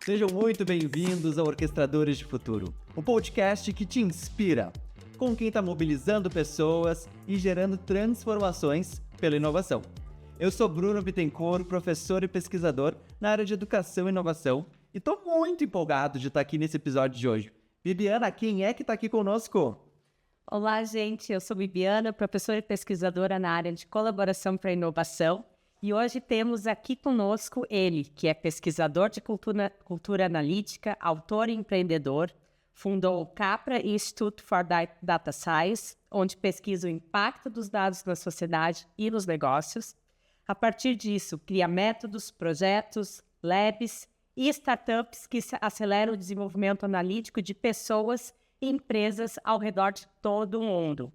Sejam muito bem-vindos ao Orquestradores de Futuro, um podcast que te inspira, com quem está mobilizando pessoas e gerando transformações pela inovação. Eu sou Bruno Bittencourt, professor e pesquisador na área de Educação e Inovação, e estou muito empolgado de estar aqui nesse episódio de hoje. Bibiana, quem é que está aqui conosco? Olá, gente. Eu sou Bibiana, professora e pesquisadora na área de colaboração para a inovação. E hoje temos aqui conosco ele, que é pesquisador de cultura analítica, autor e empreendedor, fundou o Capra Institute for Data Science, onde pesquisa o impacto dos dados na sociedade e nos negócios. A partir disso, cria métodos, projetos, labs e startups que aceleram o desenvolvimento analítico de pessoas e empresas ao redor de todo o mundo.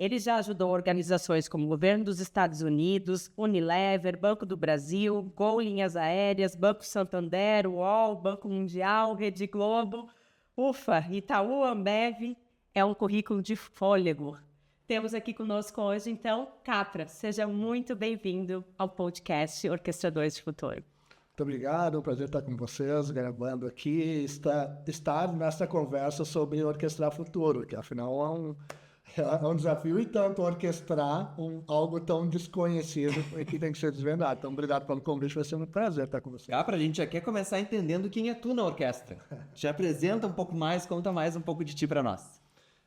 Ele já ajudou organizações como o Governo dos Estados Unidos, Unilever, Banco do Brasil, Gol Linhas Aéreas, Banco Santander, UOL, Banco Mundial, Rede Globo, UFA, Itaú, Ambev. É um currículo de fôlego. Temos aqui conosco hoje, então, Capra. Seja muito bem-vindo ao podcast Orquestradores de Futuro. Muito obrigado, é um prazer estar com vocês, gravando aqui, estar nessa conversa sobre orquestrar futuro, que afinal é um desafio e tanto orquestrar algo tão desconhecido que tem que ser desvendado. Então, obrigado pelo convite, vai ser um prazer estar com você. Capra, a gente já quer começar entendendo quem é tu na orquestra. Te apresenta um pouco mais, conta mais um pouco de ti para nós.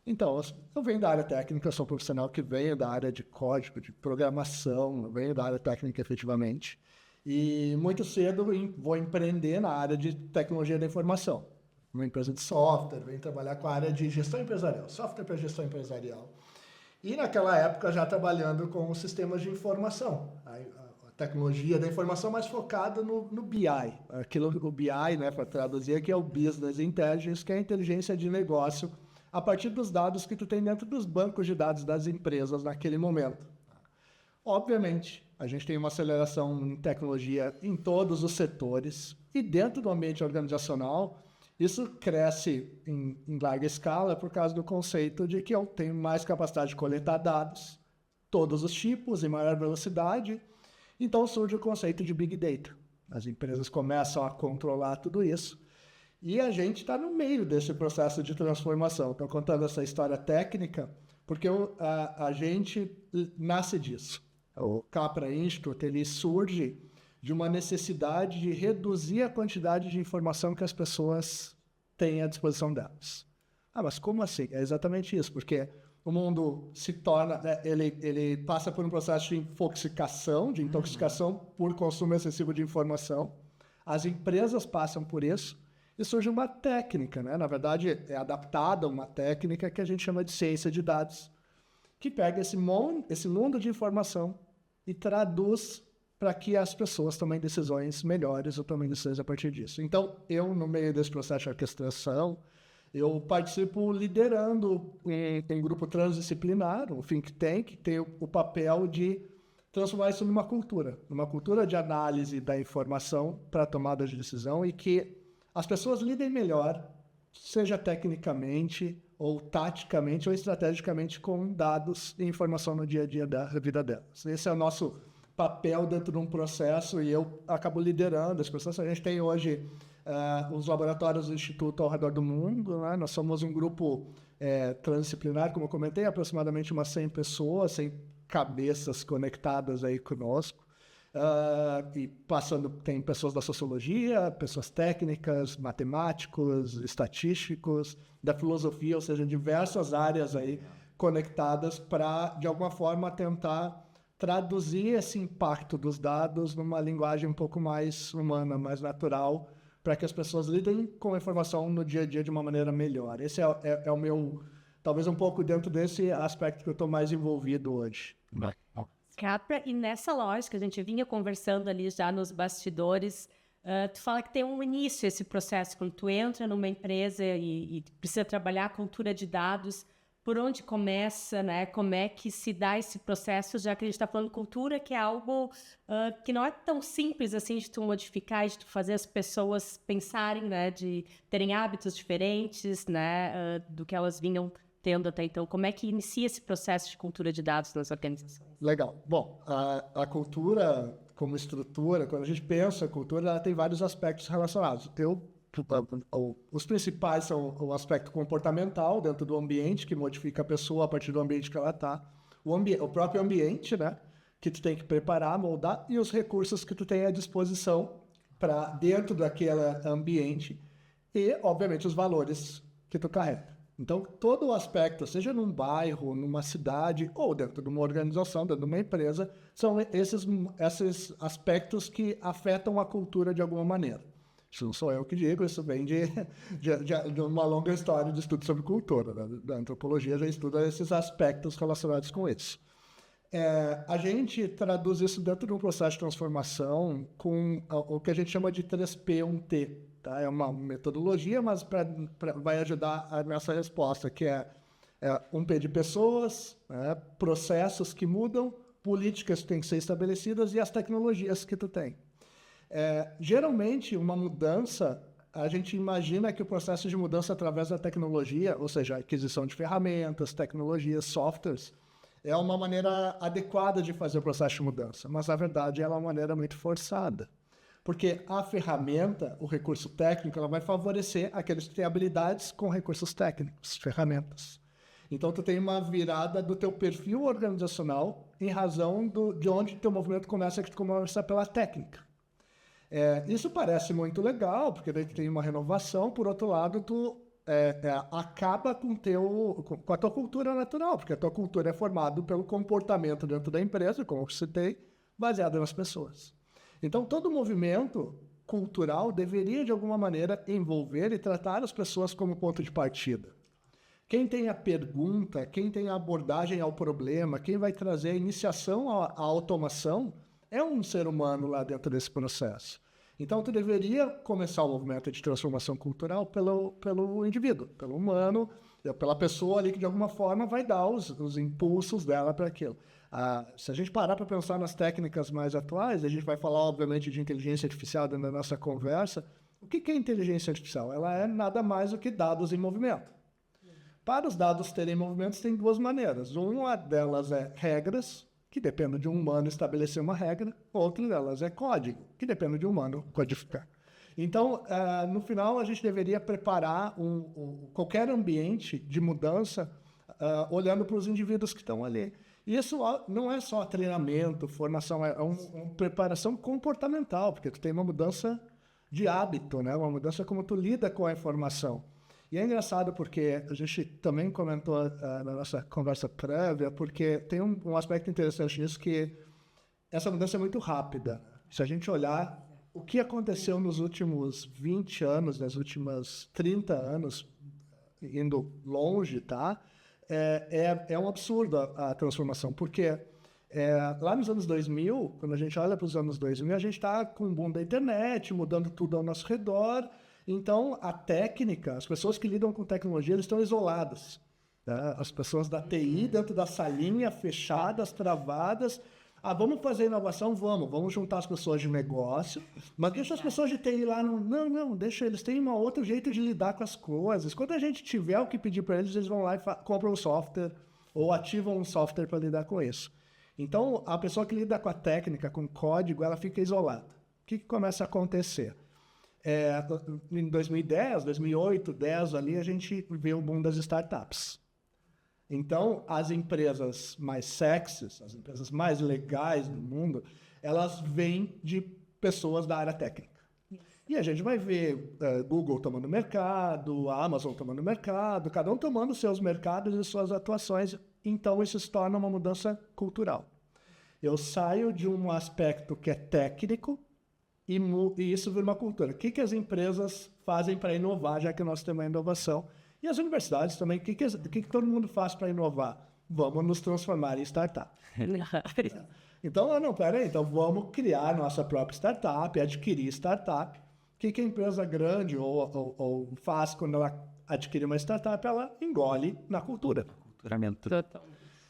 Então, eu venho da área técnica, eu sou um profissional que veio da área de código, de programação, eu venho da área técnica efetivamente. E muito cedo vou empreender na área de tecnologia da informação. Uma empresa de software, venho trabalhar com a área de gestão empresarial, software para gestão empresarial. E naquela época já trabalhando com sistemas de informação, a tecnologia da informação mais focada no BI. O BI, né, para traduzir aqui, é o Business Intelligence, que é a inteligência de negócio a partir dos dados que tu tem dentro dos bancos de dados das empresas naquele momento. Obviamente, a gente tem uma aceleração em tecnologia em todos os setores e dentro do ambiente organizacional, isso cresce em larga escala por causa do conceito de que eu tenho mais capacidade de coletar dados, todos os tipos, em maior velocidade. Então surge o conceito de Big Data. As empresas começam a controlar tudo isso e a gente está no meio desse processo de transformação. Estou contando essa história técnica porque a gente nasce disso. O Capra Institute, ele surge de uma necessidade de reduzir a quantidade de informação que as pessoas têm à disposição delas. Mas como assim? É exatamente isso, porque o mundo se torna, ele passa por um processo de intoxicação por consumo excessivo de informação. As empresas passam por isso e surge uma técnica, né? Na verdade, é adaptada uma técnica que a gente chama de ciência de dados, que pega esse mundo de informação e traduz para que as pessoas tomem decisões melhores ou tomem decisões a partir disso. Então, eu, no meio desse processo de orquestração, eu participo liderando em grupo transdisciplinar, um think tank, que tem o papel de transformar isso numa cultura de análise da informação para tomada de decisão e que as pessoas lidem melhor, seja tecnicamente ou taticamente ou estrategicamente com dados e informação no dia a dia da vida delas. Esse é o nosso papel dentro de um processo e eu acabo liderando esse processo. A gente tem hoje os laboratórios do Instituto ao redor do mundo, né? Nós somos um grupo transdisciplinar, como eu comentei, aproximadamente umas 100 pessoas, 100 cabeças conectadas aí conosco. E tem pessoas da sociologia, pessoas técnicas, matemáticos, estatísticos, da filosofia, ou seja, diversas áreas aí conectadas para, de alguma forma, tentar traduzir esse impacto dos dados numa linguagem um pouco mais humana, mais natural, para que as pessoas lidem com a informação no dia a dia de uma maneira melhor. Esse é o meu, talvez um pouco dentro desse aspecto que eu estou mais envolvido hoje. Capra, e nessa lógica, a gente vinha conversando ali já nos bastidores, tu fala que tem um início esse processo, quando tu entra numa empresa e precisa trabalhar a cultura de dados, por onde começa, né? Como é que se dá esse processo, já que a gente está falando cultura, que é algo que não é tão simples assim de tu modificar, de tu fazer as pessoas pensarem, né? De terem hábitos diferentes, né? Do que elas vinham tendo até então. Como é que inicia esse processo de cultura de dados nas organizações? Legal. Bom, a cultura como estrutura, quando a gente pensa em cultura, ela tem vários aspectos relacionados. Os principais são o aspecto comportamental dentro do ambiente, que modifica a pessoa a partir do ambiente que ela está. O próprio ambiente, né, que tu tem que preparar, moldar, e os recursos que tu tem à disposição para dentro daquele ambiente e, obviamente, os valores que tu carrega. Então, todo o aspecto, seja num bairro, numa cidade ou dentro de uma organização, dentro de uma empresa, são esses aspectos que afetam a cultura de alguma maneira. Isso não sou eu que digo, isso vem de uma longa história de estudo sobre cultura. Né? Da antropologia já estuda esses aspectos relacionados com isso. A gente traduz isso dentro de um processo de transformação com o que a gente chama de 3P, 1T. Tá? É uma metodologia, mas vai ajudar nessa resposta, que é 1P de pessoas, né? Processos que mudam, políticas que têm que ser estabelecidas e as tecnologias que tu tem. Geralmente, uma mudança, a gente imagina que o processo de mudança através da tecnologia, ou seja, a aquisição de ferramentas, tecnologias, softwares, é uma maneira adequada de fazer o processo de mudança, mas, na verdade, ela é uma maneira muito forçada. Porque a ferramenta, o recurso técnico, ela vai favorecer aqueles que têm habilidades com recursos técnicos, ferramentas. Então, tu tem uma virada do teu perfil organizacional em razão de onde teu movimento começa, que tu começa pela técnica. Isso parece muito legal, porque daí tu tem uma renovação, por outro lado, tu acaba com a tua cultura natural, porque a tua cultura é formada pelo comportamento dentro da empresa, como eu citei, baseado nas pessoas. Então, todo movimento cultural deveria, de alguma maneira, envolver e tratar as pessoas como ponto de partida. Quem tem a pergunta, quem tem a abordagem ao problema, quem vai trazer a iniciação à automação, é um ser humano lá dentro desse processo. Então, tu deveria começar o movimento de transformação cultural pelo indivíduo, pelo humano, pela pessoa ali que, de alguma forma, vai dar os impulsos dela para aquilo. Se a gente parar para pensar nas técnicas mais atuais, a gente vai falar, obviamente, de inteligência artificial dentro da nossa conversa. O que é inteligência artificial? Ela é nada mais do que dados em movimento. Para os dados terem movimentos, tem duas maneiras. Uma delas é regras, que depende de um humano estabelecer uma regra. Outra delas é código, que depende de um humano codificar. Então, no final, a gente deveria preparar qualquer ambiente de mudança olhando para os indivíduos que estão ali. Isso não é só treinamento, formação, é uma preparação comportamental, porque tu tem uma mudança de hábito, né? Uma mudança como tu lida com a informação. E é engraçado porque a gente também comentou na nossa conversa prévia, porque tem um aspecto interessante nisso, que essa mudança é muito rápida. Se a gente olhar o que aconteceu nos últimos 20 anos, nos últimos 30 anos, indo longe, tá? É um absurdo a transformação, porque lá nos anos 2000, quando a gente olha para os anos 2000, a gente está com o boom da internet, mudando tudo ao nosso redor. Então, a técnica, as pessoas que lidam com tecnologia, eles estão isoladas. Tá? As pessoas da TI dentro da salinha, fechadas, travadas. Vamos fazer inovação? Vamos juntar as pessoas de negócio, mas deixa as pessoas de TI lá. Não, deixa eles, têm um outro jeito de lidar com as coisas. Quando a gente tiver o que pedir para eles, eles vão lá e compram um software ou ativam um software para lidar com isso. Então, a pessoa que lida com a técnica, com o código, ela fica isolada. O que começa a acontecer? Em 2010, 2008, 2010, ali, a gente vê o boom das startups. Então, as empresas mais sexys, as empresas mais legais do mundo, elas vêm de pessoas da área técnica. E a gente vai ver Google tomando mercado, a Amazon tomando mercado, cada um tomando seus mercados e suas atuações. Então, isso se torna uma mudança cultural. Eu saio de um aspecto que é técnico e isso vira uma cultura. O que as empresas fazem para inovar, já que nós temos a inovação? E as universidades também, o que todo mundo faz para inovar? Vamos nos transformar em startup. Então, peraí, então vamos criar nossa própria startup, adquirir startup. O que a empresa grande ou faz quando ela adquire uma startup? Ela engole na cultura. Culturamento.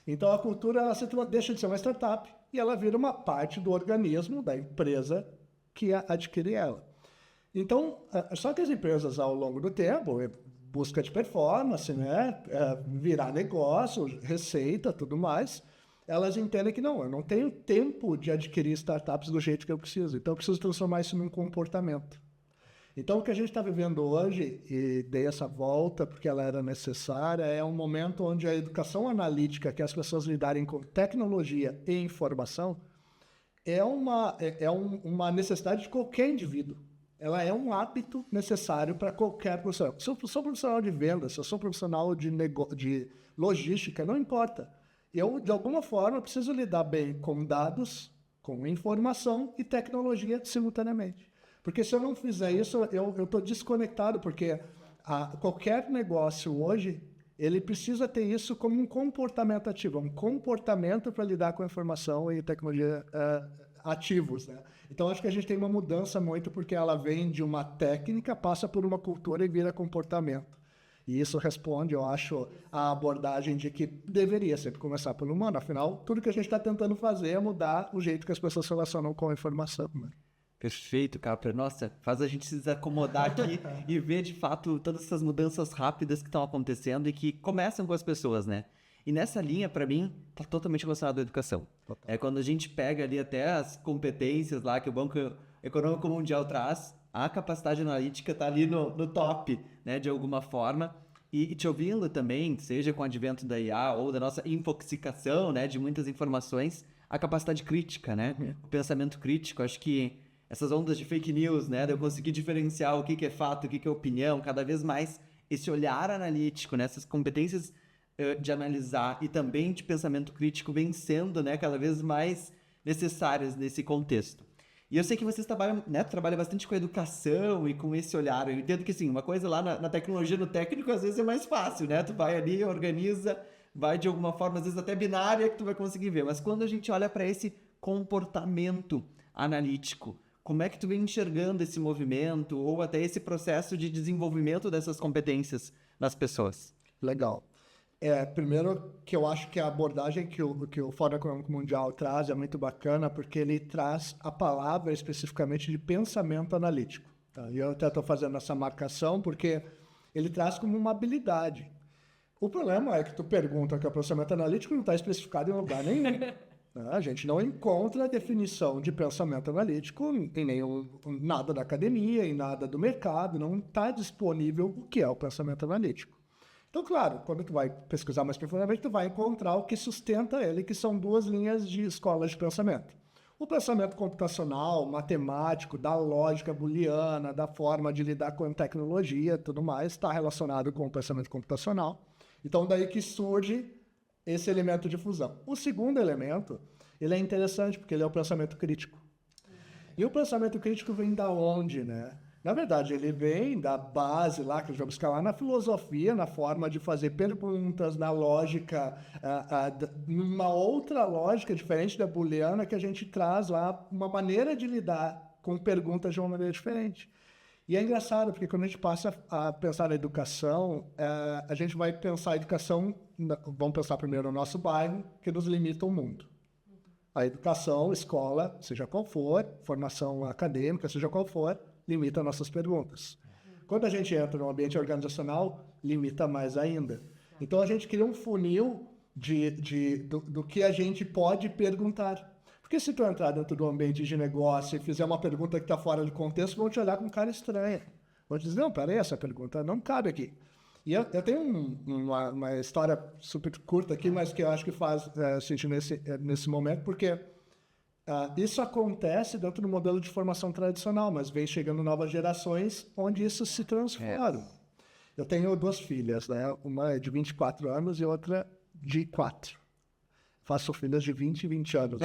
Então, a cultura ela deixa de ser uma startup e ela vira uma parte do organismo, da empresa que adquire ela. Então, só que as empresas, ao longo do tempo, busca de performance, né? Virar negócio, receita, tudo mais. elas entendem que não, eu não tenho tempo de adquirir startups do jeito que eu preciso. Então, eu preciso transformar isso num comportamento. Então, o que a gente está vivendo hoje, e dei essa volta porque ela era necessária, é um momento onde a educação analítica, que as pessoas lidarem com tecnologia e informação, é uma necessidade de qualquer indivíduo. Ela é um hábito necessário para qualquer profissional. Se eu sou profissional de vendas, se eu sou profissional de logística, não importa. Eu, de alguma forma, preciso lidar bem com dados, com informação e tecnologia simultaneamente. Porque se eu não fizer isso, eu estou desconectado, porque qualquer negócio hoje, ele precisa ter isso como um comportamento ativo, um comportamento para lidar com a informação e tecnologia ativos, né? Então, acho que a gente tem uma mudança muito, porque ela vem de uma técnica, passa por uma cultura e vira comportamento. E isso responde, eu acho, à abordagem de que deveria sempre começar pelo humano. Afinal, tudo que a gente está tentando fazer é mudar o jeito que as pessoas se relacionam com a informação, né? Perfeito, Capra. Nossa, faz a gente se desacomodar aqui e ver, de fato, todas essas mudanças rápidas que estão acontecendo e que começam com as pessoas, né? E nessa linha, para mim, tá totalmente relacionado à educação. É quando a gente pega ali até as competências lá que o Banco Econômico Mundial traz, a capacidade analítica tá ali no top, né, de alguma forma. E te ouvindo também, seja com o advento da IA ou da nossa infoxicação, né, de muitas informações, a capacidade crítica, né? O pensamento crítico, acho que essas ondas de fake news, né, de eu conseguir diferenciar o que é fato, o que é opinião, cada vez mais esse olhar analítico, né, essas competências de analisar e também de pensamento crítico vem sendo, né, cada vez mais necessárias nesse contexto. E eu sei que vocês trabalham, né, trabalham bastante com a educação e com esse olhar. Eu entendo que, assim, uma coisa lá na tecnologia, no técnico, às vezes é mais fácil, né? Tu vai ali, organiza, vai de alguma forma, às vezes até binária, que tu vai conseguir ver. Mas quando a gente olha para esse comportamento analítico, como é que tu vem enxergando esse movimento ou até esse processo de desenvolvimento dessas competências nas pessoas? Legal. Primeiro que eu acho que a abordagem que o Fórum Econômico Mundial traz é muito bacana, porque ele traz a palavra especificamente de pensamento analítico. Tá? E eu até estou fazendo essa marcação porque ele traz como uma habilidade. O problema é que tu pergunta que o pensamento analítico não está especificado em lugar nenhum. A gente não encontra a definição de pensamento analítico em nada da academia, em nada do mercado, não está disponível o que é o pensamento analítico. Então, claro, quando tu vai pesquisar mais profundamente, tu vai encontrar o que sustenta ele, que são duas linhas de escolas de pensamento. O pensamento computacional, matemático, da lógica booleana, da forma de lidar com a tecnologia, tudo mais, está relacionado com o pensamento computacional. Então, daí que surge esse elemento de fusão. O segundo elemento, ele é interessante, porque ele é o pensamento crítico. E o pensamento crítico vem da onde, né? Na verdade, ele vem da base lá, que a gente vai buscar lá na filosofia, na forma de fazer perguntas, na lógica, numa outra lógica diferente da booleana, que a gente traz lá uma maneira de lidar com perguntas de uma maneira diferente. E é engraçado, porque quando a gente passa a pensar na educação, a gente vai pensar a educação, vamos pensar primeiro no nosso bairro, que nos limita o mundo. A educação, escola, seja qual for, formação acadêmica, seja qual for, limita nossas perguntas. Quando a gente entra no ambiente organizacional, limita mais ainda. Então, a gente cria um funil do que a gente pode perguntar. Porque se tu entrar dentro do ambiente de negócio e fizer uma pergunta que está fora de contexto, vão te olhar com cara estranha. Vão te dizer, não, peraí, essa pergunta não cabe aqui. E eu tenho uma história super curta aqui, mas que eu acho que faz sentido nesse momento, porque isso acontece dentro do modelo de formação tradicional, mas vem chegando novas gerações onde isso se transforma. Eu tenho duas filhas, né? Uma é de 24 anos e outra de 4. Faço filhas de 20 e 20 anos.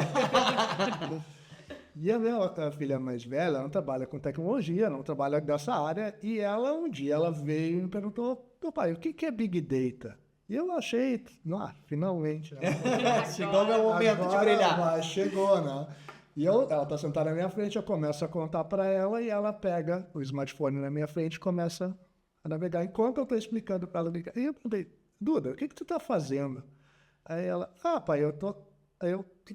E a minha filha mais velha não trabalha com tecnologia, não trabalha dessa área, e um dia ela veio e me perguntou, meu pai, o que é Big Data? E eu achei, finalmente. Chegou o meu momento de brilhar. Mas chegou, né? E ela está sentada na minha frente, eu começo a contar para ela e ela pega o smartphone na minha frente e começa a navegar. Enquanto eu estou explicando para ela, e eu perguntei, Duda, o que tu está fazendo? Aí ela, pai, tu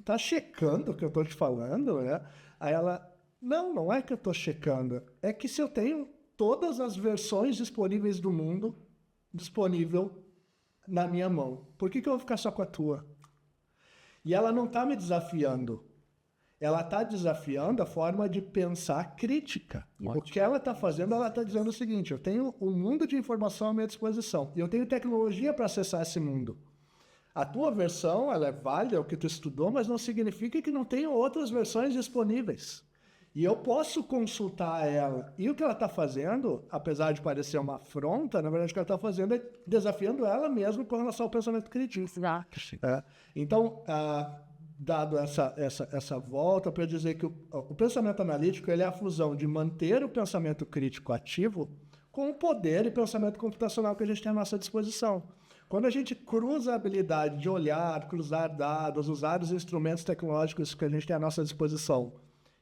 tá checando o que eu tô te falando, né? Aí ela, não é que eu tô checando, é que se eu tenho todas as versões disponíveis do mundo disponível na minha mão, por que eu vou ficar só com a tua? E ela não está me desafiando. Ela está desafiando a forma de pensar crítica. Ótimo. O que ela está fazendo, ela está dizendo o seguinte: eu tenho um mundo de informação à minha disposição e eu tenho tecnologia para acessar esse mundo. A tua versão, ela é válida, é o que tu estudou, mas não significa que não tenham outras versões disponíveis. E eu posso consultar ela. E o que ela está fazendo, apesar de parecer uma afronta, na verdade o que ela está fazendo é desafiando ela mesma com relação ao pensamento crítico. Então, dado essa volta, para dizer que o pensamento analítico ele é a fusão de manter o pensamento crítico ativo com o poder e pensamento computacional que a gente tem à nossa disposição. Quando a gente cruza a habilidade de olhar, cruzar dados, usar os instrumentos tecnológicos que a gente tem à nossa disposição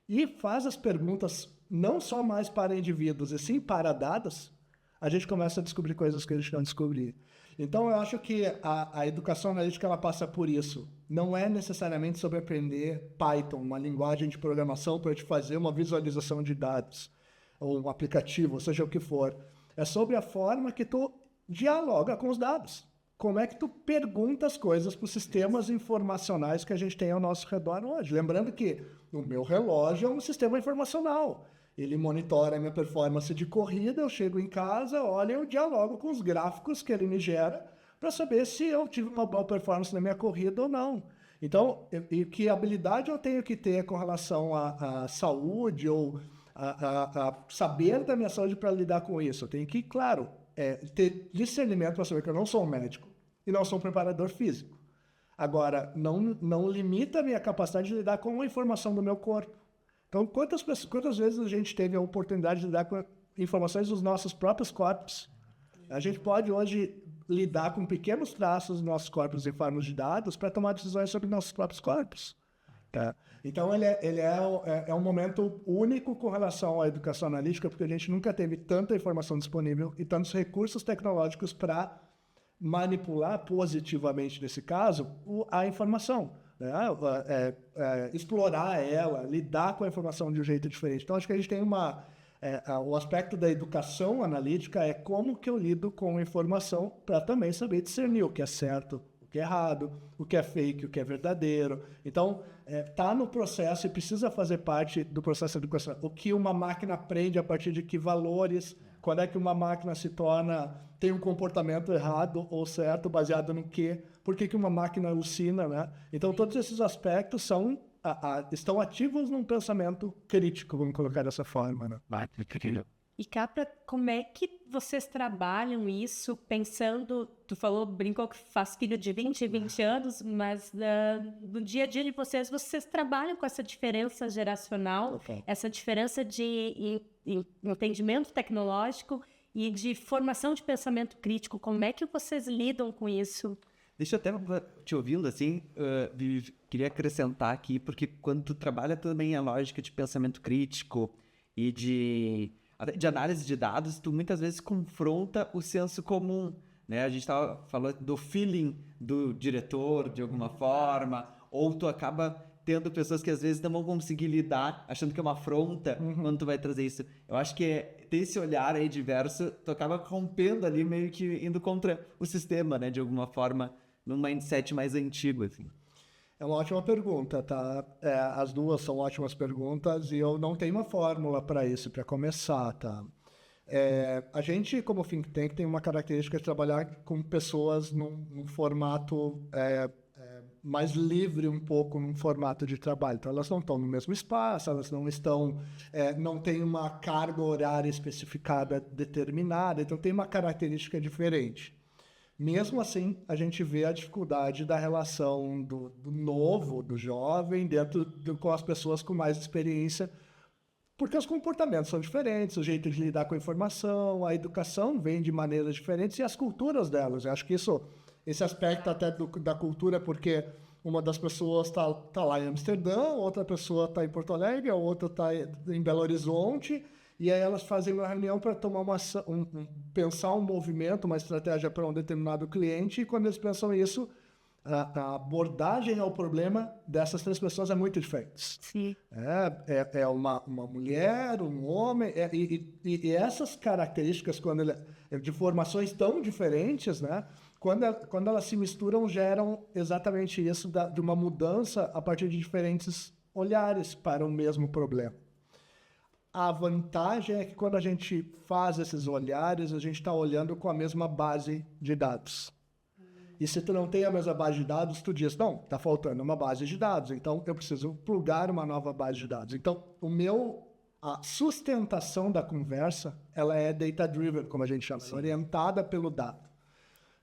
e faz as perguntas não só mais para indivíduos, e sim para dados, a gente começa a descobrir coisas que a gente não descobria. Então, eu acho que a educação analítica ela passa por isso. Não é necessariamente sobre aprender Python, uma linguagem de programação para te fazer uma visualização de dados, ou um aplicativo, seja o que for. É sobre a forma que tu dialoga com os dados. Como é que tu pergunta as coisas para os sistemas informacionais que a gente tem ao nosso redor hoje. Lembrando que o meu relógio é um sistema informacional. Ele monitora a minha performance de corrida, eu chego em casa, olho e eu dialogo com os gráficos que ele me gera para saber se eu tive uma boa performance na minha corrida ou não. Então, e que habilidade eu tenho que ter com relação à saúde ou a saber da minha saúde para lidar com isso? Eu tenho que, claro, ter discernimento para saber que eu não sou um médico e não sou um preparador físico. Agora, não limita a minha capacidade de lidar com a informação do meu corpo. Então, quantas vezes a gente teve a oportunidade de lidar com informações dos nossos próprios corpos? A gente pode hoje lidar com pequenos traços dos nossos corpos em forma de dados para tomar decisões sobre nossos próprios corpos. Tá? Então, ele é um momento único com relação à educação analítica, porque a gente nunca teve tanta informação disponível e tantos recursos tecnológicos para manipular positivamente, nesse caso, a informação. Explorar ela, lidar com a informação de um jeito diferente. Então, acho que a gente tem o aspecto da educação analítica é como que eu lido com a informação para também saber discernir o que é certo, o que é errado, o que é fake, o que é verdadeiro. Então, tá no processo e precisa fazer parte do processo de educação. O que uma máquina aprende a partir de que valores, quando é que uma máquina tem um comportamento errado ou certo, baseado no quê? Por que uma máquina alucina, né? Então, todos esses aspectos estão ativos num pensamento crítico, vamos colocar dessa forma, né? E Capra, como é que vocês trabalham isso pensando, tu brincou que faz filho de 20 anos, mas no dia a dia de vocês trabalham com essa diferença geracional, essa diferença de entendimento tecnológico e de formação de pensamento crítico. Como é que vocês lidam com isso? Deixa eu até te ouvindo assim, queria acrescentar aqui, porque quando tu trabalha também a lógica de pensamento crítico e de análise de dados, tu muitas vezes confronta o senso comum, né? A gente estava falando do feeling do diretor, de alguma forma, ou tu acaba tendo pessoas que às vezes não vão conseguir lidar, achando que é uma afronta quando tu vai trazer isso. Eu acho que ter esse olhar aí diverso, tu acaba rompendo ali, meio que indo contra o sistema, né? De alguma forma, num mindset mais antigo, assim. É uma ótima pergunta, tá? As duas são ótimas perguntas e eu não tenho uma fórmula para isso, para começar, tá? A gente, como think tank, tem uma característica de trabalhar com pessoas num formato mais livre um pouco, num formato de trabalho. Então, elas não estão no mesmo espaço, elas não têm uma carga horária especificada determinada, então tem uma característica diferente. Mesmo assim, a gente vê a dificuldade da relação do novo, do jovem, com as pessoas com mais experiência, porque os comportamentos são diferentes, o jeito de lidar com a informação, a educação vem de maneiras diferentes e as culturas delas. Eu acho que esse aspecto até da cultura, porque uma das pessoas está lá em Amsterdã, outra pessoa está em Porto Alegre, a outra está em Belo Horizonte, e aí elas fazem uma reunião para tomar pensar um movimento, uma estratégia para um determinado cliente, e quando eles pensam isso, a abordagem ao problema dessas três pessoas é muito diferente. Sim. É uma mulher, um homem, e essas características, de formações tão diferentes, né, quando elas se misturam, geram exatamente isso de uma mudança a partir de diferentes olhares para o mesmo problema. A vantagem é que quando a gente faz esses olhares, a gente está olhando com a mesma base de dados. E se tu não tem a mesma base de dados, tu diz, não, está faltando uma base de dados, então eu preciso plugar uma nova base de dados. Então, a sustentação da conversa, ela é data-driven, como a gente chama, orientada pelo dado.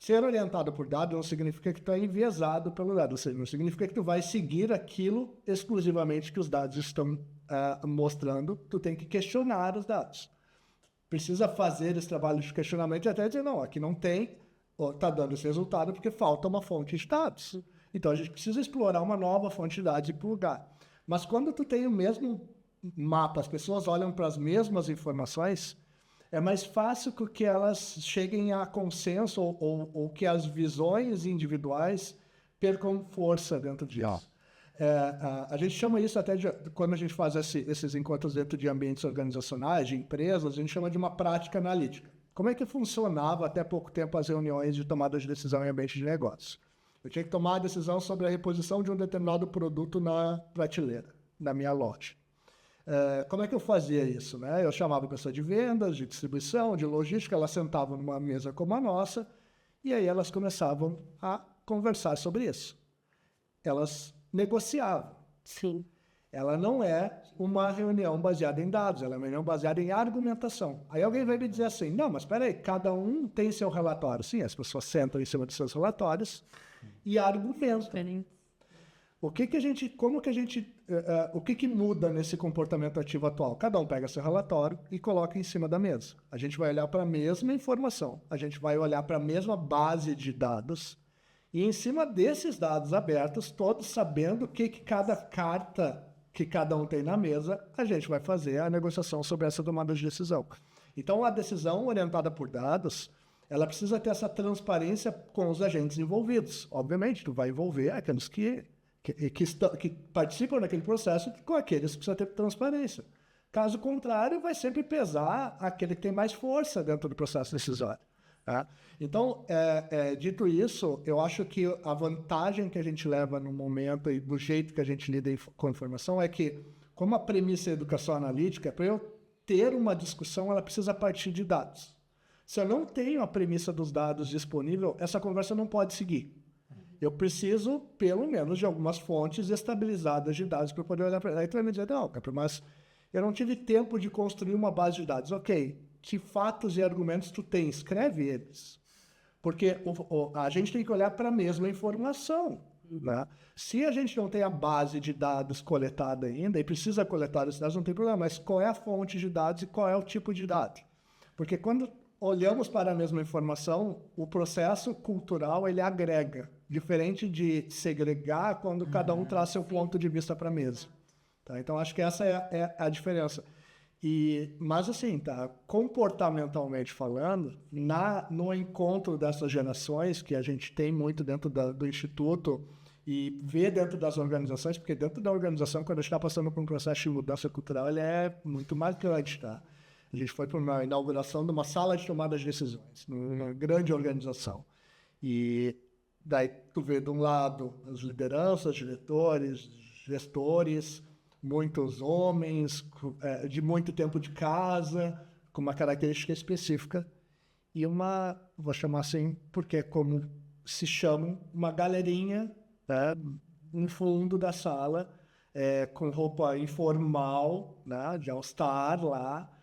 Ser orientado por dado não significa que tu é enviesado pelo dado, ou seja, não significa que tu vai seguir aquilo exclusivamente que os dados estão mostrando, tu tem que questionar os dados. Precisa fazer esse trabalho de questionamento e até dizer, não, aqui não tem, está dando esse resultado porque falta uma fonte de dados. Então, a gente precisa explorar uma nova fonte de dados e plugar. Mas quando tu tem o mesmo mapa, as pessoas olham para as mesmas informações, é mais fácil que elas cheguem a consenso ou que as visões individuais percam força dentro disso. A gente chama isso até quando a gente faz esses encontros dentro de ambientes organizacionais, de empresas, a gente chama de uma prática analítica. Como é que funcionava até pouco tempo as reuniões de tomada de decisão em ambiente de negócio? Eu tinha que tomar a decisão sobre a reposição de um determinado produto na prateleira, na minha loja. Como é que eu fazia isso? Né? Eu chamava a pessoa de vendas, de distribuição, de logística, elas sentavam numa mesa como a nossa, e aí elas começavam a conversar sobre isso. Elas negociavam. Sim. Ela não é uma reunião baseada em dados, ela é uma reunião baseada em argumentação. Aí alguém vai me dizer assim, não, mas espera aí, cada um tem seu relatório. Sim, as pessoas sentam em cima dos seus relatórios e argumentam. O que muda nesse comportamento ativo atual? Cada um pega seu relatório e coloca em cima da mesa. A gente vai olhar para a mesma informação, a gente vai olhar para a mesma base de dados e em cima desses dados abertos, todos sabendo o que cada carta que cada um tem na mesa, a gente vai fazer a negociação sobre essa tomada de decisão. Então, a decisão orientada por dados, ela precisa ter essa transparência com os agentes envolvidos. Obviamente, tu vai envolver aqueles que participam daquele processo com aqueles que precisam ter transparência. Caso contrário, vai sempre pesar aquele que tem mais força dentro do processo decisório. Tá? Então, dito isso, eu acho que a vantagem que a gente leva no momento e do jeito que a gente lida com a informação é que, como a premissa é educação analítica, para eu ter uma discussão, ela precisa partir de dados. Se eu não tenho a premissa dos dados disponível, essa conversa não pode seguir. Eu preciso, pelo menos, de algumas fontes estabilizadas de dados para poder olhar para ela. Aí tu vai me dizer, não, Capri, mas eu não tive tempo de construir uma base de dados. Ok, que fatos e argumentos tu tem? Escreve eles. Porque a gente tem que olhar para a mesma informação. Né? Se a gente não tem a base de dados coletada ainda e precisa coletar esses dados, não tem problema. Mas qual é a fonte de dados e qual é o tipo de dado? Porque quando olhamos para a mesma informação, o processo cultural ele agrega, diferente de segregar quando cada um traz seu ponto de vista para a mesa. Tá? Então, acho que essa é a diferença. Mas, assim, tá, comportamentalmente falando, no encontro dessas gerações, que a gente tem muito dentro do Instituto e vê dentro das organizações, porque dentro da organização, quando a gente está passando por um processo de mudança cultural, ele é muito marcante, tá? A gente foi para uma inauguração de uma sala de tomada de decisões, numa grande organização. E daí tu vê de um lado as lideranças, diretores, gestores, muitos homens, de muito tempo de casa, com uma característica específica, e vou chamar assim, porque é como se chama, uma galerinha, né, no fundo da sala, com roupa informal, né, de all-star lá,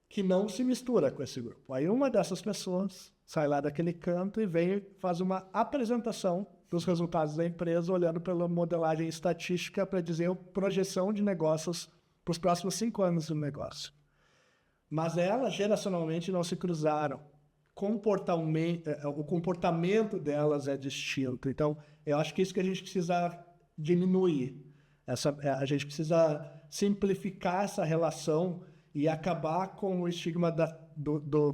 que não se mistura com esse grupo. Aí uma dessas pessoas sai lá daquele canto e vem e faz uma apresentação dos resultados da empresa, olhando pela modelagem estatística para dizer a projeção de negócios para os próximos 5 anos do negócio. Mas elas, geracionalmente, não se cruzaram. O comportamento delas é distinto. Então, eu acho que isso que a gente precisa diminuir. A gente precisa simplificar essa relação e acabar com o estigma do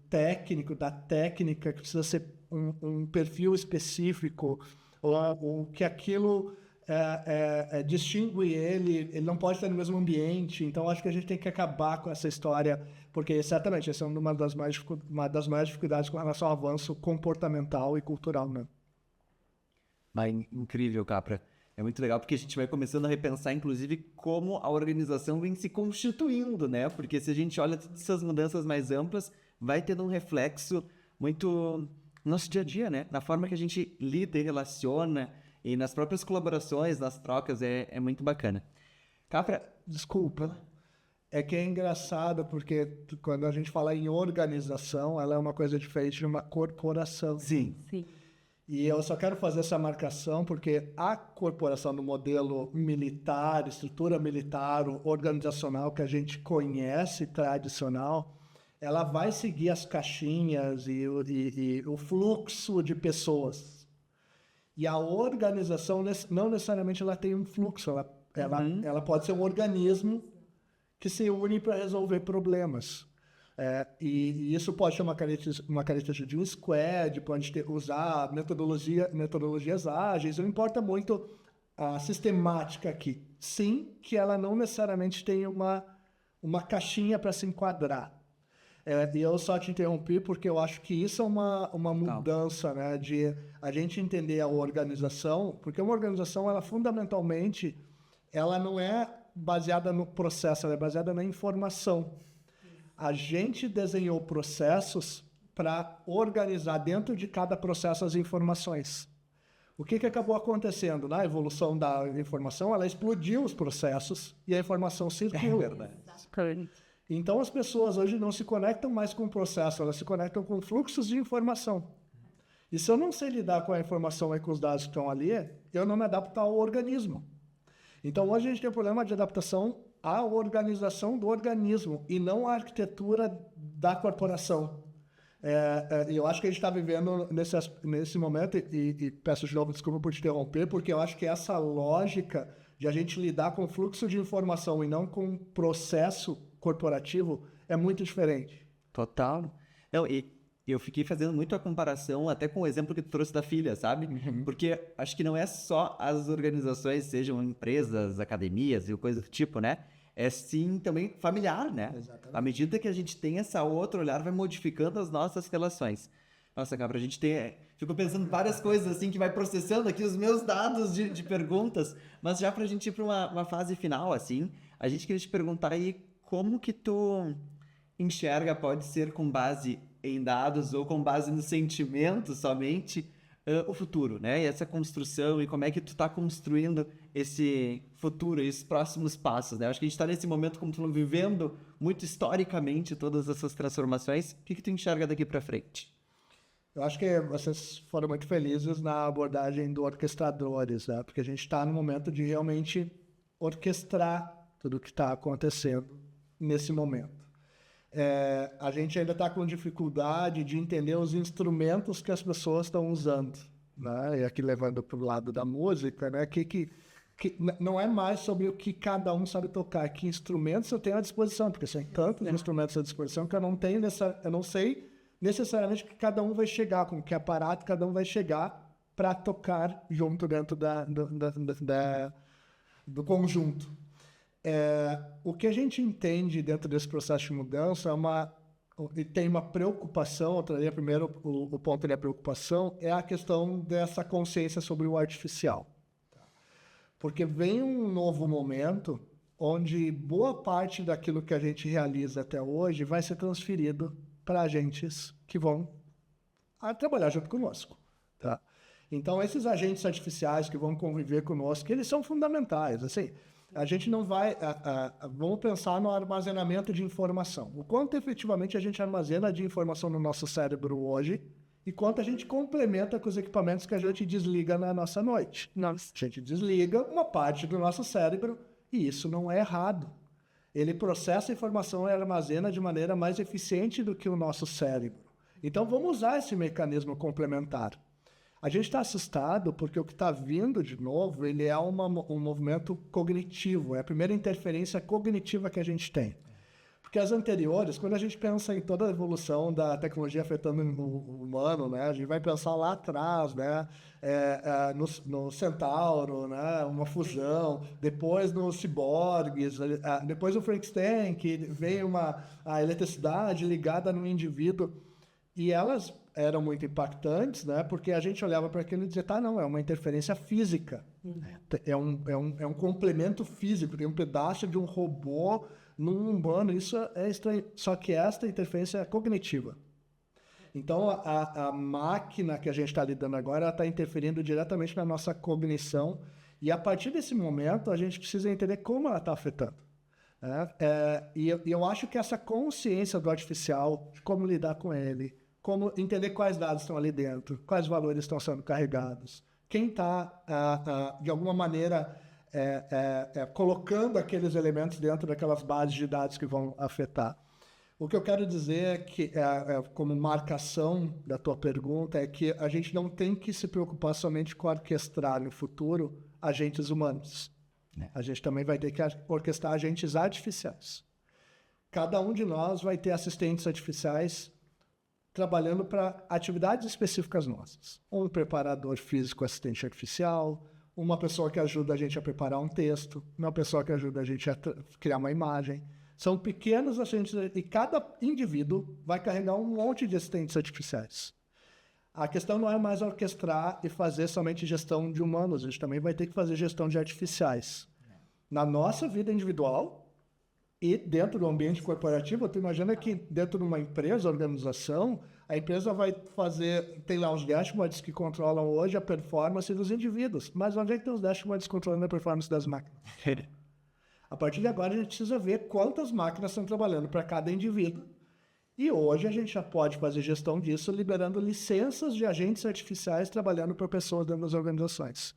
técnico, da técnica, que precisa ser um perfil específico, ou que aquilo distingue ele não pode estar no mesmo ambiente. Então, acho que a gente tem que acabar com essa história, Porque, certamente, essa é uma das maiores dificuldades com relação ao avanço comportamental e cultural, né? Mas incrível, Capra. É muito legal porque a gente vai começando a repensar, inclusive, como a organização vem se constituindo, né? Porque se a gente olha todas essas mudanças mais amplas, vai tendo um reflexo muito no nosso dia a dia, né? Na forma que a gente lida e relaciona e nas próprias colaborações, nas trocas, é muito bacana. Capra, Desculpa. É que é engraçado porque quando a gente fala em organização, ela é uma coisa diferente de uma corporação. sim. Sim. E eu só quero fazer essa marcação porque a corporação no modelo militar, estrutura militar, organizacional que a gente conhece, tradicional, ela vai seguir as caixinhas e o fluxo de pessoas. E a organização não necessariamente ela tem um fluxo, ela pode ser um organismo que se une para resolver problemas. E isso pode ser uma característica de um squad, pode usar metodologias ágeis, não importa muito a sistemática aqui. Sim, que ela não necessariamente tem uma caixinha para se enquadrar. E eu só te interrompi porque eu acho que isso é uma mudança, né, de a gente entender a organização, porque uma organização, ela fundamentalmente, ela não é baseada no processo, ela é baseada na informação. A gente desenhou processos para organizar dentro de cada processo as informações. O que acabou acontecendo? Na evolução da informação, ela explodiu os processos e a informação circula. É verdade. Então, as pessoas hoje não se conectam mais com o processo, elas se conectam com fluxos de informação. E se eu não sei lidar com a informação e com os dados que estão ali, eu não me adapto ao organismo. Então, hoje a gente tem um problema de adaptação à organização do organismo e não à arquitetura da corporação. Eu acho que a gente está vivendo nesse momento, e peço de novo desculpa por te interromper, porque eu acho que essa lógica de a gente lidar com fluxo de informação e não com processo corporativo é muito diferente. Total. Não, e eu fiquei fazendo muito a comparação até com o exemplo que tu trouxe da filha, sabe? Porque acho que não é só as organizações, sejam empresas, academias e coisa do tipo, né? É sim também familiar, né? Exatamente. À medida que a gente tem essa outro olhar, vai modificando as nossas relações. Nossa, Capra, a gente tem... Fico pensando várias coisas assim, que vai processando aqui os meus dados de perguntas, mas já pra gente ir pra uma fase final, assim, a gente queria te perguntar aí como que tu enxerga, pode ser com base em dados ou com base no sentimento somente, o futuro, né? E essa construção e como é que tu tá construindo esse futuro, esses próximos passos, né? Acho que a gente tá nesse momento, como tu falou, vivendo muito historicamente todas essas transformações. O que tu enxerga daqui para frente? Eu acho que vocês foram muito felizes na abordagem do orquestradores, né? Porque a gente está no momento de realmente orquestrar tudo o que está acontecendo nesse momento. A gente ainda está com dificuldade de entender os instrumentos que as pessoas estão usando, né? E aqui levando para o lado da música, né? Que não é mais sobre o que cada um sabe tocar, que instrumentos eu tenho à disposição, porque tem tantos instrumentos à disposição que eu não sei necessariamente que cada um vai chegar, com que aparato cada um vai chegar para tocar junto dentro do conjunto. O que a gente entende dentro desse processo de mudança tem uma preocupação, eu traria primeiro o ponto da preocupação, é a questão dessa consciência sobre o artificial. Porque vem um novo momento onde boa parte daquilo que a gente realiza até hoje vai ser transferido para agentes que vão trabalhar junto conosco. Tá? Então, esses agentes artificiais que vão conviver conosco, eles são fundamentais. Assim, a gente não vai... vamos pensar no armazenamento de informação. O quanto efetivamente a gente armazena de informação no nosso cérebro hoje e quanto a gente complementa com os equipamentos que a gente desliga na nossa noite. A gente desliga uma parte do nosso cérebro e isso não é errado. Ele processa a informação e armazena de maneira mais eficiente do que o nosso cérebro. Então, vamos usar esse mecanismo complementar. A gente está assustado porque o que está vindo de novo, ele é um movimento cognitivo, é a primeira interferência cognitiva que a gente tem. Porque as anteriores, quando a gente pensa em toda a evolução da tecnologia afetando o humano, né? A gente vai pensar lá atrás, né? No Centauro, né? Uma fusão, depois nos ciborgues, depois o Frankenstein, que veio a eletricidade ligada no indivíduo, e elas eram muito impactantes, né? Porque a gente olhava para aquilo e dizia, tá, não, é uma interferência física, é um complemento físico, tem um pedaço de um robô num humano, isso é estranho. Só que esta interferência é cognitiva. Então, a máquina que a gente está lidando agora está interferindo diretamente na nossa cognição, e a partir desse momento a gente precisa entender como ela está afetando. E eu acho que essa consciência do artificial, de como lidar com ele, como entender quais dados estão ali dentro, quais valores estão sendo carregados, quem está, de alguma maneira, colocando aqueles elementos dentro daquelas bases de dados que vão afetar. O que eu quero dizer é que, como marcação da tua pergunta, é que a gente não tem que se preocupar somente com orquestrar no futuro agentes humanos. A gente também vai ter que orquestrar agentes artificiais. Cada um de nós vai ter assistentes artificiais trabalhando para atividades específicas nossas. Um preparador físico assistente artificial, uma pessoa que ajuda a gente a preparar um texto, uma pessoa que ajuda a gente a criar uma imagem. São pequenos assistentes, e cada indivíduo vai carregar um monte de assistentes artificiais. A questão não é mais orquestrar e fazer somente gestão de humanos, a gente também vai ter que fazer gestão de artificiais. Na nossa vida individual e dentro do ambiente corporativo, tu imagina que dentro de uma empresa, organização, a empresa vai fazer, tem lá os dashboards que controlam hoje a performance dos indivíduos, mas onde é que tem os dashboards controlando a performance das máquinas? A partir de agora, a gente precisa ver quantas máquinas estão trabalhando para cada indivíduo. E hoje a gente já pode fazer gestão disso, liberando licenças de agentes artificiais trabalhando para pessoas dentro das organizações.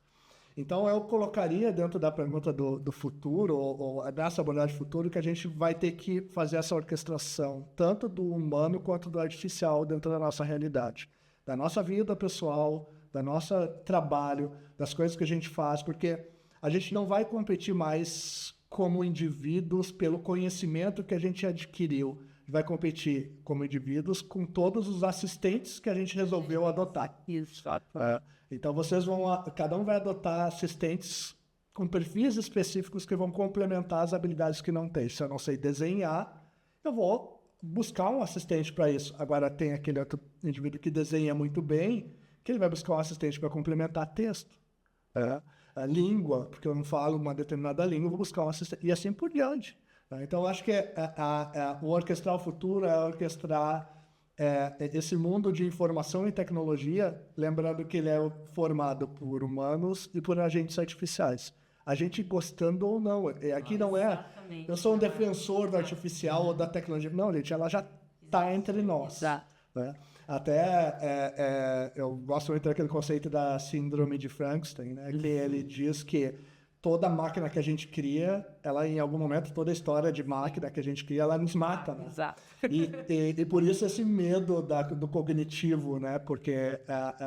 Então, eu colocaria dentro da pergunta do futuro, ou dessa abordagem futuro, que a gente vai ter que fazer essa orquestração, tanto do humano quanto do artificial, dentro da nossa realidade. Da nossa vida pessoal, do nosso trabalho, das coisas que a gente faz, porque a gente não vai competir mais como indivíduos pelo conhecimento que a gente adquiriu. Vai competir como indivíduos com todos os assistentes que a gente resolveu adotar. Isso. Então, cada um vai adotar assistentes com perfis específicos que vão complementar as habilidades que não tem. Se eu não sei desenhar, eu vou buscar um assistente para isso. Agora, tem aquele outro indivíduo que desenha muito bem, que ele vai buscar um assistente para complementar texto. A língua, porque eu não falo uma determinada língua, eu vou buscar um assistente, e assim por diante. Então, eu acho que o orquestrar o futuro é orquestrar esse mundo de informação e tecnologia, lembrando que ele é formado por humanos e por agentes artificiais. A gente gostando ou não. Aqui não é... Eu sou um defensor do artificial ou da tecnologia. Não, gente, ela já está entre nós. Né? Até eu gosto muito daquele conceito da síndrome de Frankenstein, né? Que ele diz que toda máquina que a gente cria, ela em algum momento, toda a história de máquina que a gente cria, ela nos mata, né? Exato. E por isso esse medo do cognitivo, né? Porque,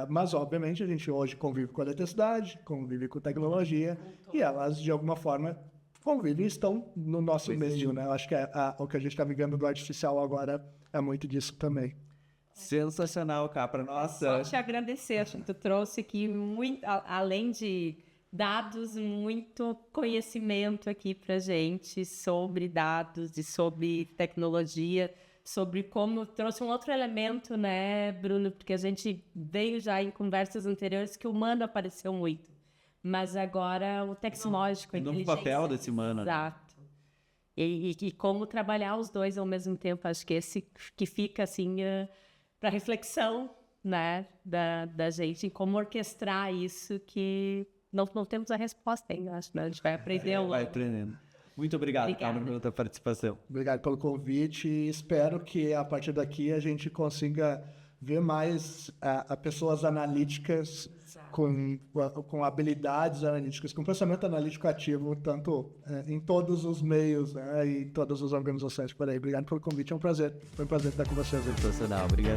mas obviamente a gente hoje convive com a eletricidade, convive com tecnologia, e elas de alguma forma convivem e estão no nosso meio, né? Eu acho que o que a gente está vivendo do artificial agora é muito disso também. Sensacional, Capra. Nossa. Só te agradecer, acho que tu trouxe aqui muito, além de dados, muito conhecimento aqui pra gente sobre dados e sobre tecnologia, sobre como trouxe um outro elemento, né, Bruno? Porque a gente veio já em conversas anteriores que o humano apareceu muito, mas agora o tecnológico, o novo papel desse humano. Exato. E como trabalhar os dois ao mesmo tempo, acho que esse que fica assim para reflexão, né, da gente, em como orquestrar isso que não temos a resposta ainda, acho, né? A gente vai aprender ao longo. Vai aprendendo. Muito obrigado, Carmen, pela tua participação. Obrigado pelo convite e espero que a partir daqui a gente consiga ver mais pessoas analíticas com habilidades analíticas, com pensamento analítico ativo, tanto em todos os meios, né, e em todas as organizações por aí. Obrigado pelo convite, é um prazer. Foi um prazer estar com vocês. Sensacional, obrigado.